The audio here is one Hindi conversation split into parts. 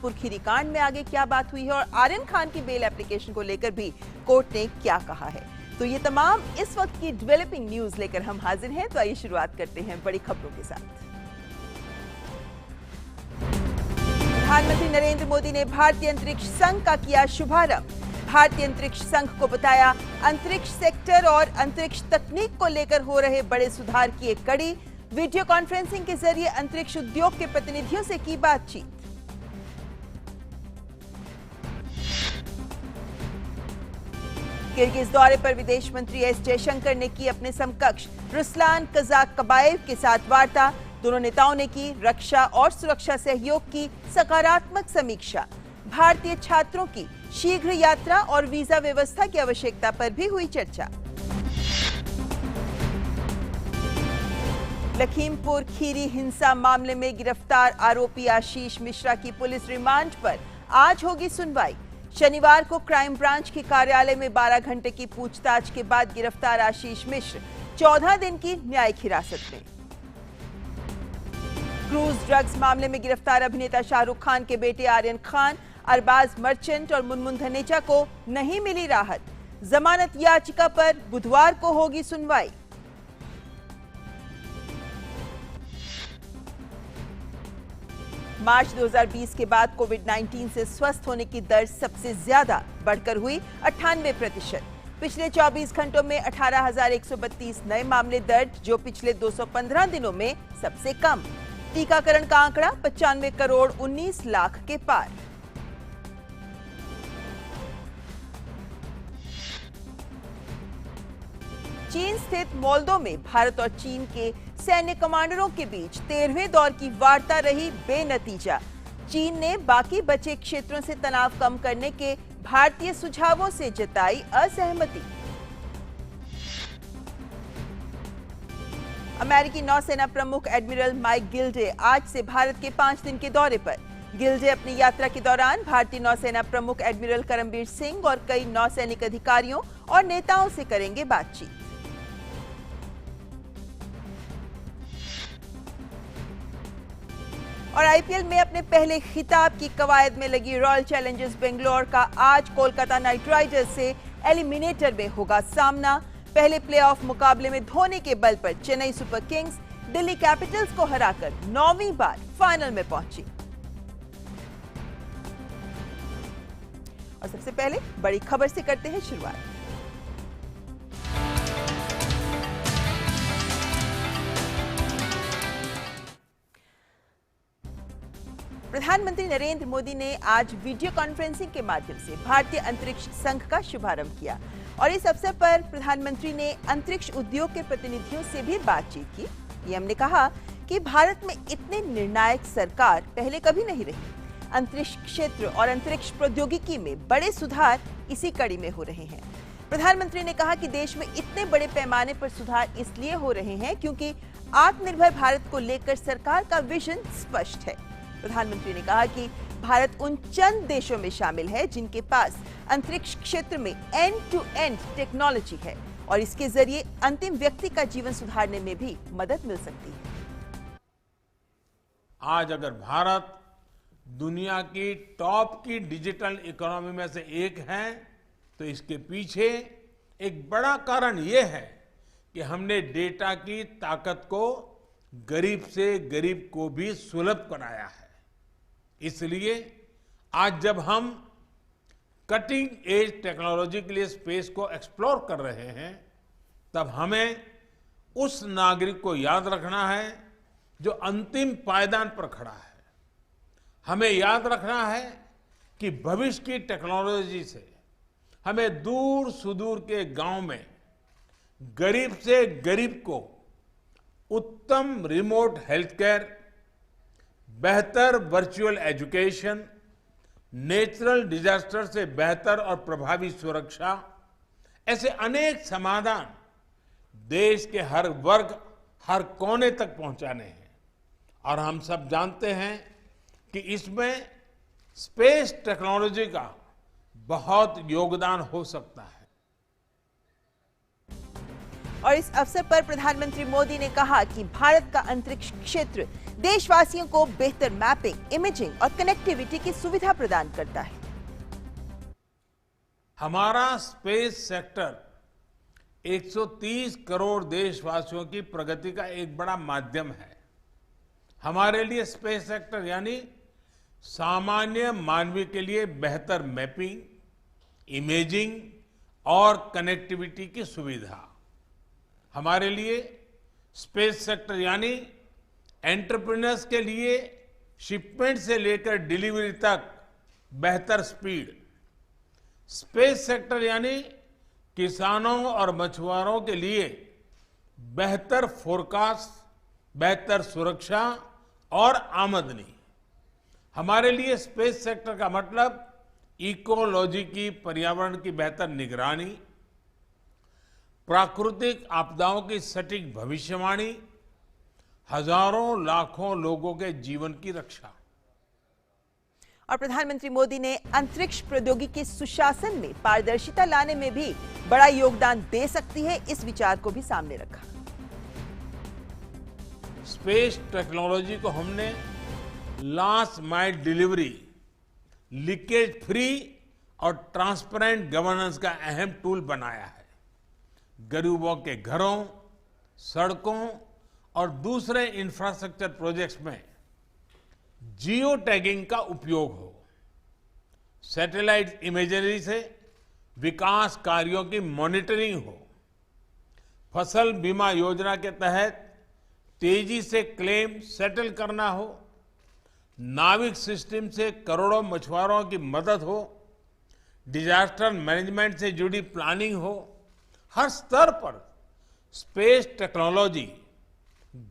लखीमपुर खीरी कांड में आगे क्या बात हुई है और आर्यन खान की बेल एप्लीकेशन को लेकर भी कोर्ट ने क्या कहा है। तो ये तमाम इस वक्त की डेवलपिंग न्यूज लेकर हम हाजिर हैं। तो आइए शुरुआत करते हैं बड़ी खबरों के साथ। प्रधानमंत्री नरेंद्र मोदी ने भारतीय अंतरिक्ष संघ का किया शुभारंभ। भारतीय अंतरिक्ष संघ को बताया अंतरिक्ष सेक्टर और अंतरिक्ष तकनीक को लेकर हो रहे बड़े सुधार की एक कड़ी। वीडियो कॉन्फ्रेंसिंग के जरिए अंतरिक्ष उद्योग के प्रतिनिधियों से की बातचीत। किर्गिज दौरे पर विदेश मंत्री एस जयशंकर ने की अपने समकक्ष रुस्लान कजाकबाएव के साथ वार्ता। दोनों नेताओं ने की रक्षा और सुरक्षा सहयोग की सकारात्मक समीक्षा। भारतीय छात्रों की शीघ्र यात्रा और वीजा व्यवस्था की आवश्यकता पर भी हुई चर्चा। लखीमपुर खीरी हिंसा मामले में गिरफ्तार आरोपी आशीष मिश्रा की पुलिस रिमांड पर आज होगी सुनवाई। शनिवार को क्राइम ब्रांच के कार्यालय में 12 घंटे की पूछताछ के बाद गिरफ्तार आशीष मिश्र 14 दिन की न्यायिक हिरासत में। क्रूज ड्रग्स मामले में गिरफ्तार अभिनेता शाहरुख खान के बेटे आर्यन खान, अरबाज मर्चेंट और मुनमुन धनेचा को नहीं मिली राहत। जमानत याचिका पर बुधवार को होगी सुनवाई। मार्च 2020 के बाद कोविड-19 से स्वस्थ होने की दर सबसे ज्यादा बढ़कर हुई 98%। पिछले 24 घंटों में 18,132 नए मामले दर्ज, जो पिछले 215 दिनों में सबसे कम। टीकाकरण का आंकड़ा 95 करोड़ 19 लाख के पार। चीन स्थित मोल्दो में भारत और चीन के सैन्य कमांडरों के बीच 13वें दौर की वार्ता रही बेनतीजा। चीन ने बाकी बचे क्षेत्रों से तनाव कम करने के भारतीय सुझावों से जताई असहमति। अमेरिकी नौसेना प्रमुख एडमिरल माइक गिल्डे आज से भारत के 5 दिन के दौरे पर। गिल्डे अपनी यात्रा के दौरान भारतीय नौसेना प्रमुख एडमिरल करमबीर सिंह और कई नौसैनिक अधिकारियों और नेताओं से करेंगे बातचीत। और आईपीएल में अपने पहले खिताब की कवायद में लगी रॉयल चैलेंजर्स बेंगलोर का आज कोलकाता नाइट राइडर्स से एलिमिनेटर में होगा सामना। पहले प्लेऑफ मुकाबले में धोनी के बल पर Chennai super Kings Delhi Capitals को हराकर 9वीं बार फाइनल में पहुंची। और सबसे पहले बड़ी खबर से करते हैं शुरुआत। प्रधानमंत्री नरेंद्र मोदी ने आज वीडियो कॉन्फ्रेंसिंग के माध्यम से भारतीय अंतरिक्ष संघ का शुभारंभ किया और इस अवसर पर प्रधानमंत्री ने अंतरिक्ष उद्योग के प्रतिनिधियों से भी बातचीत की। पीएम ने कहा कि भारत में इतने निर्णायक सरकार पहले कभी नहीं रही। अंतरिक्ष क्षेत्र और अंतरिक्ष प्रौद्योगिकी में बड़े सुधार इसी कड़ी में हो रहे हैं। प्रधानमंत्री ने कहा कि देश में इतने बड़े पैमाने पर सुधार इसलिए हो रहे हैं क्योंकि आत्मनिर्भर भारत को लेकर सरकार का विजन स्पष्ट है। प्रधानमंत्री ने कहा कि भारत उन चंद देशों में शामिल है जिनके पास अंतरिक्ष क्षेत्र में एंड टू एंड टेक्नोलॉजी है और इसके जरिए अंतिम व्यक्ति का जीवन सुधारने में भी मदद मिल सकती है। आज अगर भारत दुनिया की टॉप की डिजिटल इकोनॉमी में से एक है तो इसके पीछे एक बड़ा कारण यह है कि हमने डेटा की ताकत को गरीब से गरीब को भी सुलभ बनाया है। इसलिए आज जब हम कटिंग एज टेक्नोलॉजी के लिए स्पेस को एक्सप्लोर कर रहे हैं, तब हमें उस नागरिक को याद रखना है जो अंतिम पायदान पर खड़ा है। हमें याद रखना है कि भविष्य की टेक्नोलॉजी से हमें दूर सुदूर के गांव में गरीब से गरीब को उत्तम रिमोट हेल्थ केयर, बेहतर वर्चुअल एजुकेशन, नेचुरल डिजास्टर से बेहतर और प्रभावी सुरक्षा, ऐसे अनेक समाधान देश के हर वर्ग, हर कोने तक पहुंचाने हैं। और हम सब जानते हैं कि इसमें स्पेस टेक्नोलॉजी का बहुत योगदान हो सकता है। और इस अवसर पर प्रधानमंत्री मोदी ने कहा कि भारत का अंतरिक्ष क्षेत्र देशवासियों को बेहतर मैपिंग, इमेजिंग और कनेक्टिविटी की सुविधा प्रदान करता है। हमारा स्पेस सेक्टर 130 करोड़ देशवासियों की प्रगति का एक बड़ा माध्यम है। हमारे लिए स्पेस सेक्टर यानी सामान्य मानवीय के लिए बेहतर मैपिंग, इमेजिंग और कनेक्टिविटी की सुविधा। हमारे लिए स्पेस सेक्टर यानी एंटरप्रेन्योर्स के लिए शिपमेंट से लेकर डिलीवरी तक बेहतर स्पीड। स्पेस सेक्टर यानी किसानों और मछुआरों के लिए बेहतर फोरकास्ट, बेहतर सुरक्षा और आमदनी। हमारे लिए स्पेस सेक्टर का मतलब इकोलॉजी की, पर्यावरण की बेहतर निगरानी, प्राकृतिक आपदाओं की सटीक भविष्यवाणी, हजारों लाखों लोगों के जीवन की रक्षा। और प्रधानमंत्री मोदी ने अंतरिक्ष प्रौद्योगिकी सुशासन में पारदर्शिता लाने में भी बड़ा योगदान दे सकती है, इस विचार को भी सामने रखा। स्पेस टेक्नोलॉजी को हमने last mile delivery, leakage free और ट्रांसपेरेंट गवर्नेंस का अहम टूल बनाया है। गरीबों के घरों, सड़कों और दूसरे इंफ्रास्ट्रक्चर प्रोजेक्ट्स में जियो टैगिंग का उपयोग हो, सैटेलाइट इमेजरी से विकास कार्यों की मॉनिटरिंग हो, फसल बीमा योजना के तहत तेजी से क्लेम सेटल करना हो, नाविक सिस्टम से करोड़ों मछुआरों की मदद हो, डिजास्टर मैनेजमेंट से जुड़ी प्लानिंग हो। हर स्तर पर स्पेस टेक्नोलॉजी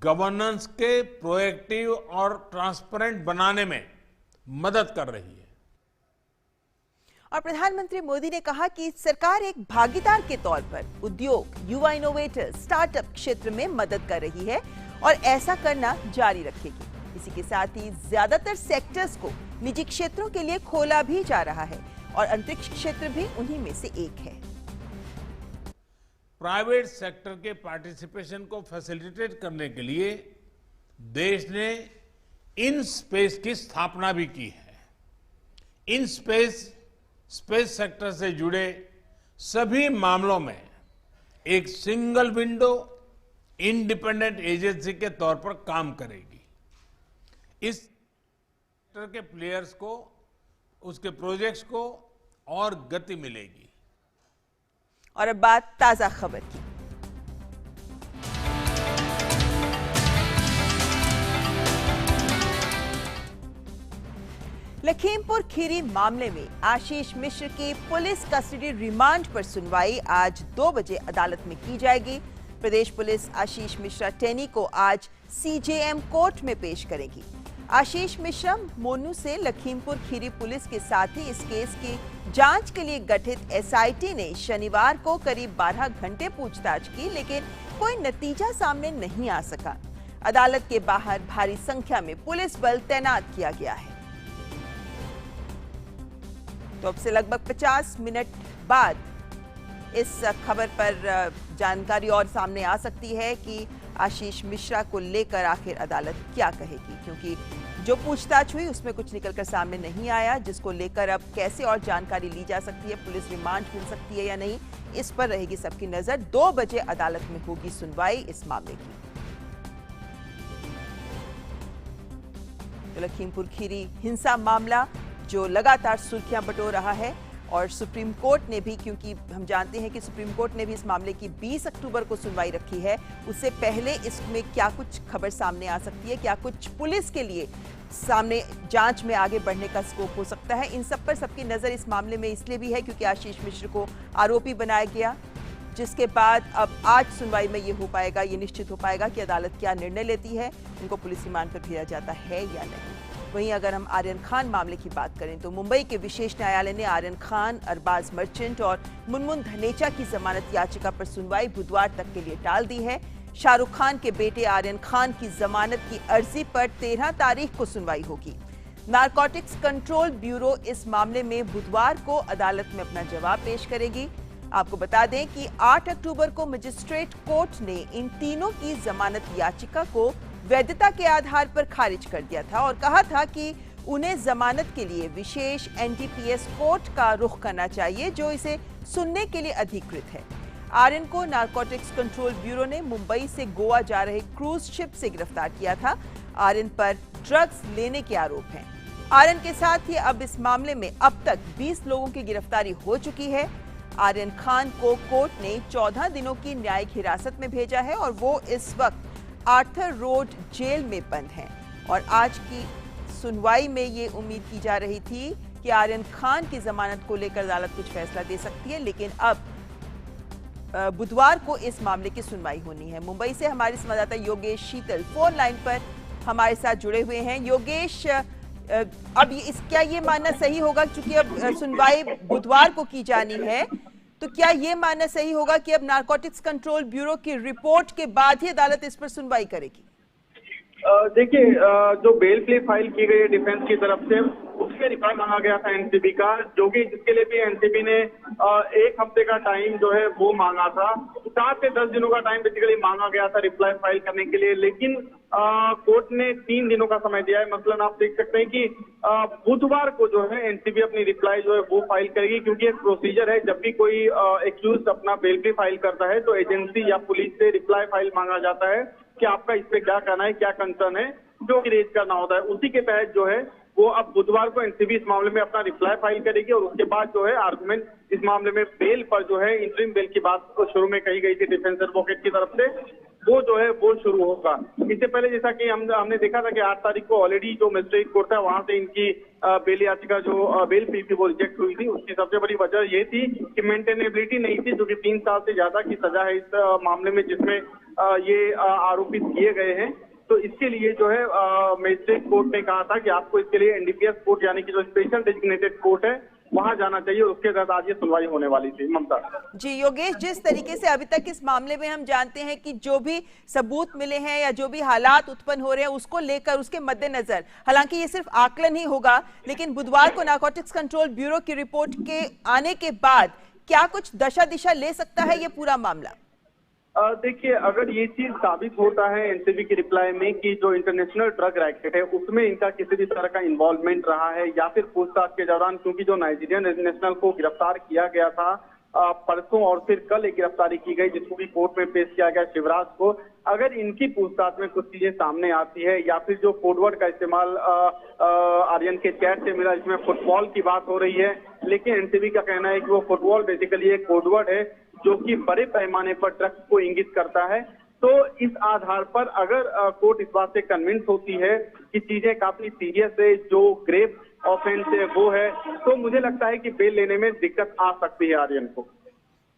गवर्नेंस के प्रोएक्टिव और ट्रांसपेरेंट बनाने में मदद कर रही है। और प्रधानमंत्री मोदी ने कहा कि सरकार एक भागीदार के तौर पर उद्योग, युवा इनोवेटर, स्टार्टअप क्षेत्र में मदद कर रही है और ऐसा करना जारी रखेगी। इसी के साथ ही ज्यादातर सेक्टर्स को निजी क्षेत्रों के लिए खोला भी जा रहा है और अंतरिक्ष क्षेत्र भी उन्हीं में से एक है। प्राइवेट सेक्टर के पार्टिसिपेशन को फैसिलिटेट करने के लिए देश ने इन स्पेस की स्थापना भी की है। इन स्पेस सेक्टर से जुड़े सभी मामलों में एक सिंगल विंडो इंडिपेंडेंट एजेंसी के तौर पर काम करेगी। इस सेक्टर के प्लेयर्स को, उसके प्रोजेक्ट्स को और गति मिलेगी। और अब बात ताजा खबर की। लखीमपुर खीरी मामले में आशीष मिश्र की पुलिस कस्टडी रिमांड पर सुनवाई आज 2 बजे अदालत में की जाएगी। प्रदेश पुलिस आशीष मिश्रा टेनी को आज सीजेएम कोर्ट में पेश करेगी। आशीष मिश्रा मोनू से लखीमपुर खीरी पुलिस के साथ ही इस केस की जांच के लिए गठित एसआईटी ने शनिवार को करीब 12 घंटे पूछताछ की, लेकिन कोई नतीजा सामने नहीं आ सका। अदालत के बाहर भारी संख्या में पुलिस बल तैनात किया गया है। तो अब से लगभग 50 मिनट बाद इस खबर पर जानकारी और सामने आ सकती है कि आशीष मिश्रा को लेकर आखिर अदालत क्या कहेगी, क्योंकि जो पूछताछ हुई उसमें कुछ निकलकर सामने नहीं आया, जिसको लेकर अब कैसे और जानकारी ली जा सकती है, पुलिस रिमांड मिल सकती है या नहीं, इस पर रहेगी सबकी नजर। 2 बजे अदालत में होगी सुनवाई इस मामले की। तो लखीमपुर खीरी हिंसा मामला जो लगातार सुर्खियां बटोर रहा है और सुप्रीम कोर्ट ने भी, क्योंकि हम जानते हैं कि सुप्रीम कोर्ट ने भी इस मामले की 20 अक्टूबर को सुनवाई रखी है, उससे पहले इसमें क्या कुछ खबर सामने आ सकती है, क्या कुछ पुलिस के लिए सामने जांच में आगे बढ़ने का स्कोप हो सकता है, इन सब पर सबकी नजर इस मामले में इसलिए भी है क्योंकि आशीष मिश्र को आरोपी बनाया गया, जिसके बाद अब आज सुनवाई में ये हो पाएगा, ये निश्चित हो पाएगा कि अदालत क्या निर्णय लेती है, उनको पुलिस रिमांड पर भेजा जाता है या नहीं। वहीं अगर हम आर्यन खान मामले की बात करें तो मुंबई के विशेष न्यायालय ने आर्यन खान, अरबाज मर्चेंट और मुनमुन धनेचा की जमानत याचिका पर सुनवाई बुधवार तक के लिए टाल दी है। शाहरुख खान के बेटे आर्यन खान की जमानत की अर्जी पर 13 तारीख को सुनवाई होगी। नारकोटिक्स कंट्रोल ब्यूरो इस मामले में बुधवार को अदालत में अपना जवाब पेश करेगी। आपको बता दें कि 8 अक्टूबर को मजिस्ट्रेट कोर्ट ने इन तीनों की जमानत याचिका को वैधता के आधार पर खारिज कर दिया था और कहा था कि उन्हें जमानत के लिए विशेष एनडीपीएस कोर्ट का रुख करना चाहिए जो इसे सुनने के लिए अधिकृत है। आर्यन को नारकोटिक्स कंट्रोल ब्यूरो ने मुंबई से गोवा जा रहे क्रूज शिप से गिरफ्तार किया था। आर्यन पर ड्रग्स लेने के आरोप हैं। आर्यन के साथ ही अब इस मामले में अब तक 20 लोगों की गिरफ्तारी हो चुकी है। आर्यन खान को कोर्ट ने 14 दिनों की न्यायिक हिरासत में भेजा है और वो इस वक्त आर्थर रोड जेल में बंद हैं और आज की सुनवाई में ये उम्मीद की जा रही थी कि आर्यन खान की जमानत को लेकर अदालत कुछ फैसला दे सकती है, लेकिन अब बुधवार को इस मामले की सुनवाई होनी है। मुंबई से हमारे संवाददाता योगेश शीतल फोन लाइन पर हमारे साथ जुड़े हुए हैं। योगेश, अब क्या ये मानना सही होगा, क्योंकि अब सुनवाई बुधवार को की जानी है, तो क्या ये मानना सही होगा कि अब नारकोटिक्स कंट्रोल ब्यूरो की रिपोर्ट के बाद ही अदालत इस पर सुनवाई करेगी? देखिए, जो बेल प्ले फाइल की गई है डिफेंस की तरफ से, उसके रिप्लाई मांगा गया था एनसीबी का, जो कि जिसके लिए भी एनसीबी ने 1 हफ्ते का टाइम जो है वो मांगा था। 7 से 10 दिनों का टाइम बेसिकली मांगा गया था रिप्लाई फाइल करने के लिए, लेकिन कोर्ट ने 3 दिनों का समय दिया है। मसलन आप देख सकते हैं कि बुधवार को जो है एनसीबी अपनी रिप्लाई जो है वो फाइल करेगी, क्योंकि एक प्रोसीजर है, जब भी कोई एक्यूज अपना बेल प्ले फाइल करता है तो एजेंसी या पुलिस से रिप्लाई फाइल मांगा जाता है कि आपका इस पे क्या कहना है, क्या कंसर्न है, जो रेज करना होता है। उसी के तहत जो है वो अब बुधवार को एनसीबी इस मामले में अपना रिप्लाई फाइल करेगी और उसके बाद जो है आर्गुमेंट इस मामले में बेल पर जो है इंटरिम बेल की बात तो शुरू में कही गई थी डिफेंस एडवोकेट की तरफ से, वो जो है वो शुरू होगा। इससे पहले जैसा कि हमने देखा था कि 8 तारीख को ऑलरेडी जो मजिस्ट्रेट कोर्ट है वहां से इनकी बेल याचिका जो बेल फी थी वो रिजेक्ट हुई थी। उसकी सबसे बड़ी वजह ये थी कि मेंटेनेबिलिटी नहीं थी, जो कि 3 साल से ज्यादा की सजा है इस मामले में जिसमें ये आरोपित किए गए हैं। तो इसके लिए जो है मजिस्ट्रेट कोर्ट ने कहा था कि आपको इसके लिए एनडीपीएस कोर्ट यानी कि जो स्पेशल डेजिग्नेटेड कोर्ट है वहां जाना चाहिए, और उसके तहत आज ये सुनवाई होने वाली थी। ममता जी, योगेश, जिस तरीके से अभी तक इस मामले में हम जानते हैं कि जो भी सबूत मिले हैं या जो भी हालात उत्पन्न हो रहे हैं उसको लेकर, उसके मद्देनजर, हालांकि ये सिर्फ आकलन ही होगा, लेकिन बुधवार को नारकोटिक्स कंट्रोल ब्यूरो की रिपोर्ट के आने के बाद क्या कुछ दशा दिशा ले सकता है ये पूरा मामला? देखिए, अगर ये चीज साबित होता है एनसीबी की रिप्लाई में कि जो इंटरनेशनल ड्रग रैकेट है उसमें इनका किसी भी तरह का इन्वॉल्वमेंट रहा है, या फिर पूछताछ के दौरान, क्योंकि जो नाइजीरियन नेशनल को गिरफ्तार किया गया था परसों और फिर कल एक गिरफ्तारी की गई जिसको भी कोर्ट में पेश किया गया शिवराज को, अगर इनकी पूछताछ में कुछ चीजें सामने आती है, या फिर जो कोडवर्ड का इस्तेमाल आर्यन के चैट से मिला जिसमें फुटबॉल की बात हो रही है, लेकिन एनसीबी का कहना है कि वो फुटबॉल बेसिकली एक कोडवर्ड है जो कि बड़े पैमाने पर ड्रग्स को इंगित करता है। तो इस आधार पर अगर कोर्ट इस बात से कन्विंस होती है कि चीजें काफी सीरियस है, जो ग्रेव ऑफेंस है वो है, तो मुझे लगता है कि बेल लेने में दिक्कत आ सकती है आर्यन को।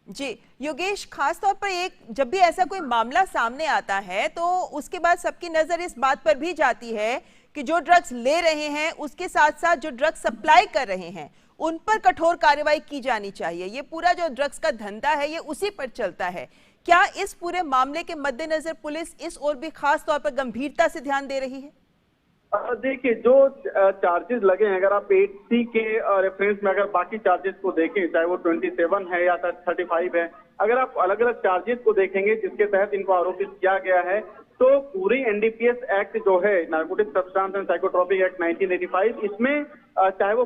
जी योगेश, खास तौर पर जब भी ऐसा कोई मामला सामने आता है तो उसके बाद सबकी नजर इस बात पर भी जाती है कि जो ड्रग्स ले रहे हैं उसके साथ साथ जो ड्रग्स सप्लाई कर रहे हैं उन पर कठोर कार्रवाई की जानी चाहिए। ये पूरा जो ड्रग्स का धंधा है ये उसी पर चलता है। क्या इस पूरे मामले के मद्देनजर पुलिस इस ओर भी खास तौर पर गंभीरता से ध्यान दे रही है? देखिए, जो चार्जेस लगे हैं, अगर आप 8C के रेफरेंस में अगर बाकी चार्जेस को देखें, चाहे वो 27 है या 35 है, अगर आप अलग अलग चार्जेस को देखेंगे जिसके तहत इनको आरोपित किया गया है, तो पूरी एनडीपीएस एक्ट जो है narcotic substance and psychotropic act 1985, इसमें चाहे वो